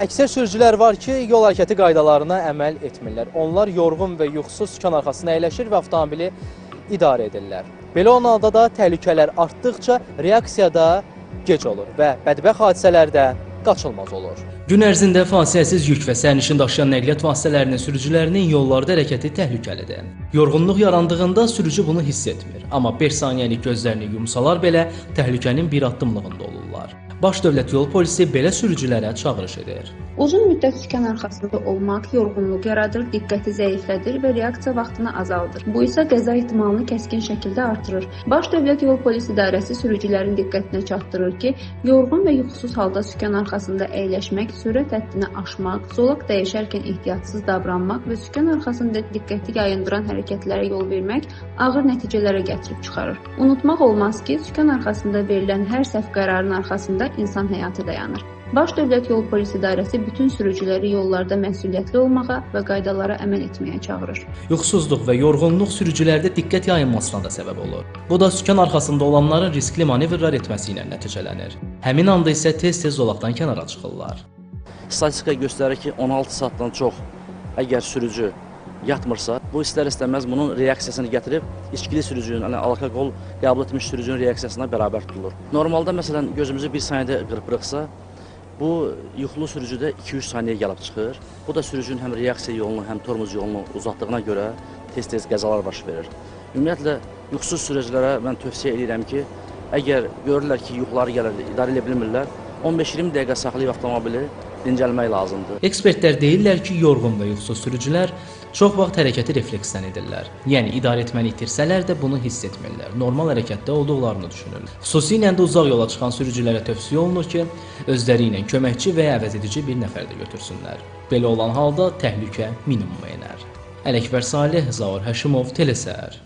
Əksər sürücülər var ki, yol hərəkəti qaydalarına əməl etmirlər. Onlar yorğun və yuxusuz sükan arxasına əyləşir və avtomobili idarə edirlər. Belə olan halda da təhlükələr artdıqca reaksiya da gec olur və bədbəxt hadisələr də qaçılmaz olur. Gün ərzində fasiləsiz yük və sərnişin daşıyan nəqliyyat vasitələrinin sürücülərinin yollarda hərəkəti təhlükəlidir. Yorğunluq yarandığında sürücü bunu hiss etmir, amma 5 saniyəlik gözlərini yumsalar belə təhlükənin bir addımlığında olurlar. Baş Dövlət Yol Polisi belə sürücülərə çağırış edir. Uzun müddət sükan arxasında olmaq yorğunluq yaradır, diqqəti zəiflədir və reaksiya vaxtını azaldır. Bu isə qəza ehtimalını kəskin şəkildə artırır. Baş Dövlət Yol Polisi İdarəsi sürücülərin diqqətinə çatdırır ki, yorğun və yuxusuz halda sükan arxasında əyləşmək, sürət həddini aşmaq, zolaq dəyişərkən ehtiyatsız davranmaq və sükan arxasında diqqəti yayındıran hərəkətlərə yol vermək ağır nəticələrə gətirib çıxarır. Unutmaq olmaz ki, sükan arxasında verilən hər səhv qərarın arxasında insan həyatı dayanır. Baş Dövlət Yol Polisi İdarəsi bütün sürücüləri yollarda məsuliyyətli olmağa və qaydalara əməl etməyə çağırır. Yuxusuzluq və yorğunluq sürücülərdə diqqət yayınmasına da səbəb olur. Bu da sükan arxasında olanların riskli manevrlər etməsi ilə nəticələnir. Həmin anda isə tez-tez zolaqdan kənara çıxırlar. Statistika göstərir ki, 16 saatdan çox əgər sürücü yatmırsa, bu istər-istəməz bunun reaksiyasını gətirib içkili sürücünün, yəni alkoqol qəbul etmiş sürücünün reaksiyasına bərabər tutulur. Normalda məsələn gözümüzü 1 saniyədə qırpırıqsa, bu yuxulu sürücüdə 2-3 saniyə gəlib çıxır. Bu da sürücünün həm reaksiya yolunu, həm tormuz yolunu uzatdığına görə tez-tez qəzalar baş verir. Ümumiyyətlə, yuxusuz sürücülərə mən tövsiyə edirəm ki, əgər görürlər ki, yuxuları gəlir, idarə edə bilmirlər, 15-20 dəqiqə saxlayıb avtomobili dincəlmək lazımdır. Ekspertlər deyirlər ki, yorğun və yuxusuz sürücülər çox vaxt hərəkəti refleksdən edirlər. Yəni idarə etməni itirsələr də bunu hiss etmirlər. Normal hərəkətdə olduqlarını düşünürlər. Xüsusilə də uzaq yola çıxan sürücülərə tövsiyə olunur ki, özləri ilə köməkçi və ya əvəzedici bir nəfər də götürsünlər. Belə olan halda təhlükə minimuma enər. Ələkbər Salih, Zaur Həşimov, Telesəhər.